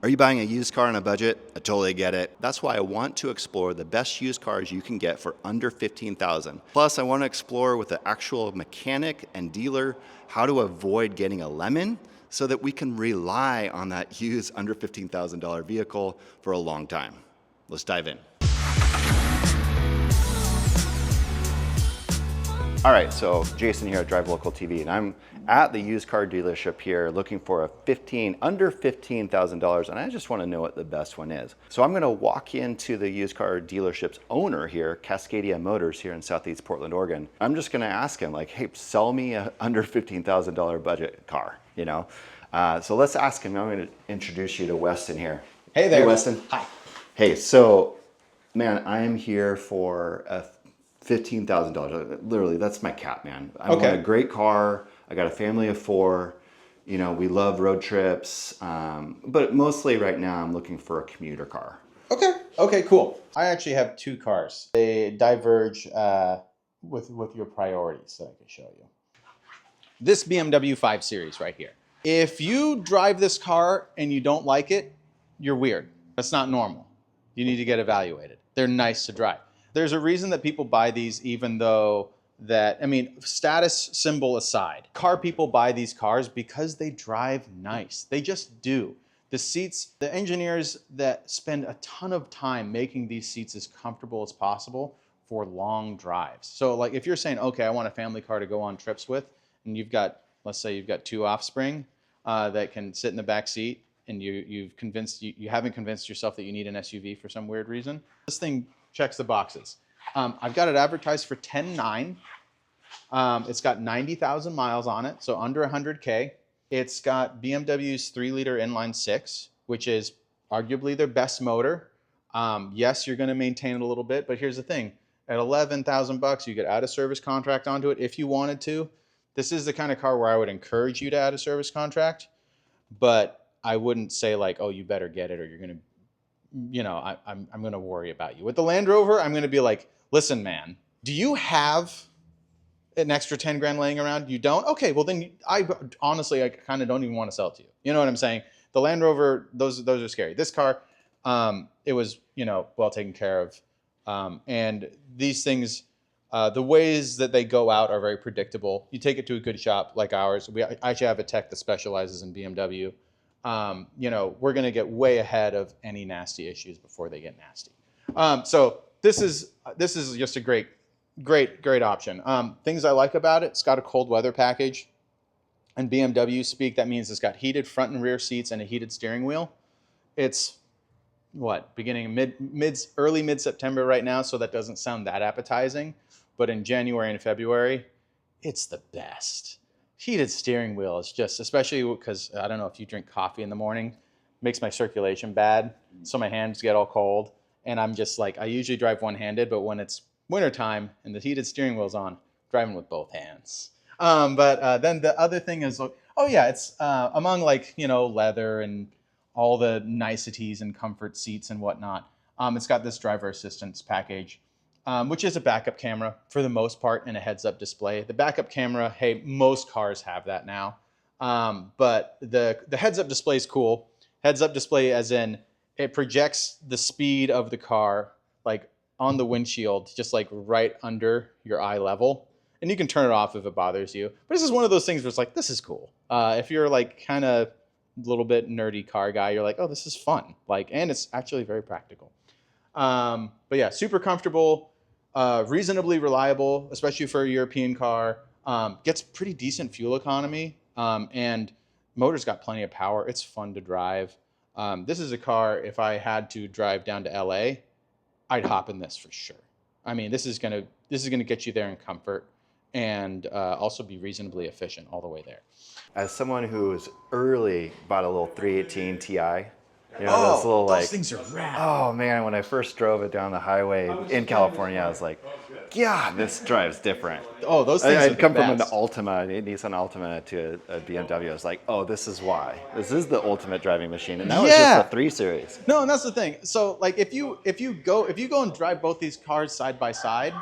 Are you buying a used car on a budget? I totally get it. That's why I want to explore the best used cars you can get for under $15,000. Plus, I want to explore with an actual mechanic and dealer how to avoid getting a lemon so that we can rely on that used under $15,000 vehicle for a long time. Let's dive in. All right, so Jason here at Drive Local TV, and I'm at the used car dealership here looking for a under $15,000, and I just want to know what the best one is. So I'm going to walk into the used car dealership's owner here, Cascadia Motors here in Southeast Portland, Oregon. I'm just going to ask him like, hey, sell me a under $15,000 budget car, you know? So let's ask him. I'm going to introduce you to Weston here. Hey there. Hey, Weston. Hi. Hey, so man, I am here for a $15,000. Literally, that's my cap, man. I want a great car. I got a family of 4. You know, we love road trips. But mostly right now, I'm looking for a commuter car. Okay, cool. I actually have 2 cars. They diverge with your priorities that I can show you. This BMW 5 Series right here. If you drive this car and you don't like it, you're weird. That's not normal. You need to get evaluated. They're nice to drive. There's a reason that people buy these, even though that, I mean, status symbol aside, car people buy these cars because they drive nice. They just do. The seats, the engineers that spend a ton of time making these seats as comfortable as possible for long drives. So like if you're saying, okay, I want a family car to go on trips with, and you've got, let's say you've got 2 offspring that can sit in the back seat, and you haven't convinced yourself that you need an SUV for some weird reason, this thing checks the boxes. I've got it advertised for $10,900. It's got 90,000 miles on it, so under 100K. It's got BMW's 3-liter inline 6, which is arguably their best motor. Yes, you're going to maintain it a little bit, but here's the thing. At $11,000, you could add a service contract onto it if you wanted to. This is the kind of car where I would encourage you to add a service contract, but I wouldn't say like, oh, you better get it or you're going to, you know, I'm going to worry about you. With the Land Rover, I'm going to be like, listen, man, do you have an extra 10 grand laying around? You don't? Okay, well then honestly, I kind of don't even want to sell it to you. You know what I'm saying? The Land Rover, those are scary. This car, it was, you know, well taken care of. And these things, the ways that they go out are very predictable. You take it to a good shop like ours. I actually have a tech that specializes in BMW. You know, we're going to get way ahead of any nasty issues before they get nasty. So this is just a great option. Things I like about it, it's got a cold weather package. In BMW speak, that means it's got heated front and rear seats and a heated steering wheel. It's what, beginning early mid-September right now, so that doesn't sound that appetizing. But in January and February, it's the best. Heated steering wheel is just, especially because I don't know if you drink coffee in the morning, makes my circulation bad, so my hands get all cold. And I'm just like, I usually drive one-handed, but when it's wintertime and the heated steering wheel's on, driving with both hands. But then the other thing is, oh yeah, it's among like, you know, leather and all the niceties and comfort seats and whatnot. It's got this driver assistance package, which is a backup camera for the most part and a heads-up display. The backup camera, hey, most cars have that now. But the heads-up display is cool. Heads-up display as in it projects the speed of the car like on the windshield, just like right under your eye level. And you can turn it off if it bothers you. But this is one of those things where it's like, this is cool. If you're like kind of a little bit nerdy car guy, you're like, oh, this is fun. Like, and it's actually very practical. But yeah, super comfortable, reasonably reliable, especially for a European car. Gets pretty decent fuel economy, and motor's got plenty of power. It's fun to drive. This is a car, if I had to drive down to LA, I'd hop in this for sure. I mean, this is gonna get you there in comfort and also be reasonably efficient all the way there. As someone who's early bought a little 318 Ti, you know, those little like, those things are rad. Oh man, when I first drove it down the highway in California, I was like, yeah, this drives different. Oh, those things I'd are the come from an best. Altima, a Nissan Altima to a BMW. I was like, oh, this is why. This is the ultimate driving machine. And that was just the 3 Series. No, and that's the thing. So like if you go and drive both these cars side by side,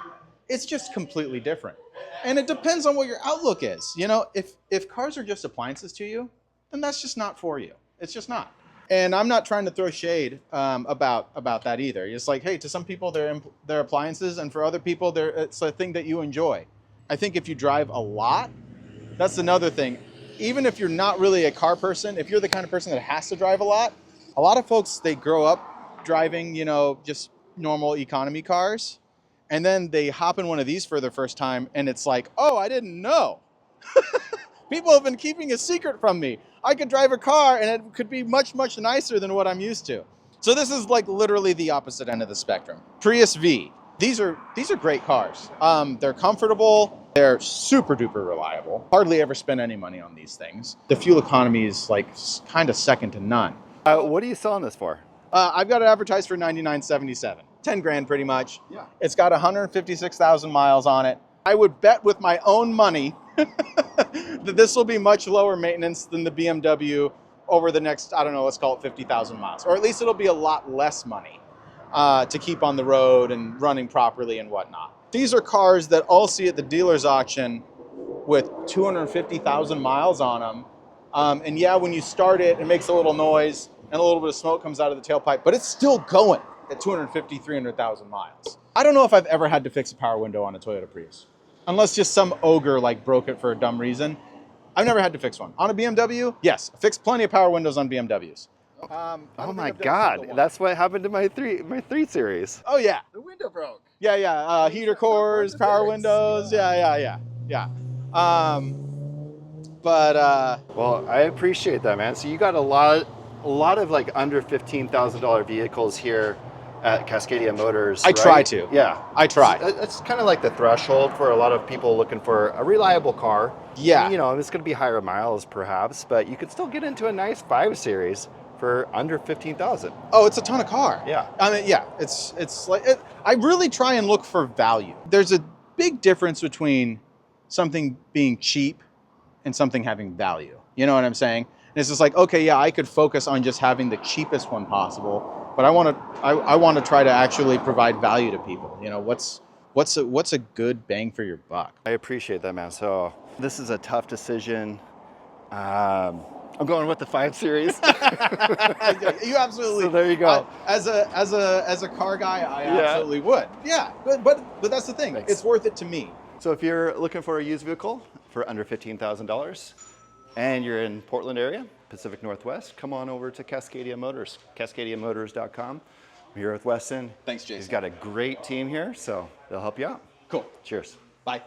it's just completely different. And it depends on what your outlook is. You know, if cars are just appliances to you, then that's just not for you. It's just not. And I'm not trying to throw shade about that either. It's like, hey, to some people they're appliances, and for other people it's a thing that you enjoy. I think if you drive a lot, that's another thing. Even if you're not really a car person, if you're the kind of person that has to drive a lot of folks, they grow up driving, you know, just normal economy cars, and then they hop in one of these for their first time, and it's like, oh, I didn't know. People have been keeping a secret from me. I could drive a car and it could be much, much nicer than what I'm used to. So this is like literally the opposite end of the spectrum. Prius V. These are great cars. They're comfortable. They're super duper reliable. Hardly ever spend any money on these things. The fuel economy is like kind of second to none. What are you selling this for? I've got it advertised for $99.77. 10 grand pretty much. Yeah. It's got 156,000 miles on it. I would bet with my own money that this will be much lower maintenance than the BMW over the next, I don't know, let's call it 50,000 miles. Or at least it'll be a lot less money to keep on the road and running properly and whatnot. These are cars that I'll see at the dealer's auction with 250,000 miles on them. And yeah, when you start it, it makes a little noise and a little bit of smoke comes out of the tailpipe, but it's still going at 250, 300,000 miles. I don't know if I've ever had to fix a power window on a Toyota Prius. Unless just some ogre like broke it for a dumb reason. I've never had to fix one. On a BMW, yes, I fixed plenty of power windows on BMWs. Oh my God, that's what happened to my 3 Series. Oh yeah. The window broke. Yeah. Heater cores, power windows. Yeah. Well, I appreciate that, man. So you got a lot of like under $15,000 vehicles here at Cascadia Motors. I right? try to. Yeah, I try. That's kind of like the threshold for a lot of people looking for a reliable car. Yeah. You know, it's going to be higher miles perhaps, but you could still get into a nice 5 Series for under 15,000. Oh, it's a ton of car. Yeah. I mean, yeah, it's like, I really try and look for value. There's a big difference between something being cheap and something having value. You know what I'm saying? And it's just like, okay, yeah, I could focus on just having the cheapest one possible, but I want to try to actually provide value to people. You know, what's a good bang for your buck? I appreciate that, man. So this is a tough decision. I'm going with the 5 Series. You absolutely. So there you go. As a car guy, I absolutely would. Yeah, but that's the thing. Thanks. It's worth it to me. So if you're looking for a used vehicle for under $15,000 and you're in Portland area, Pacific Northwest, come on over to Cascadia Motors, cascadiamotors.com. I'm here with Weston. Thanks, Jason. He's got a great team here, so they'll help you out. Cool. Cheers. Bye.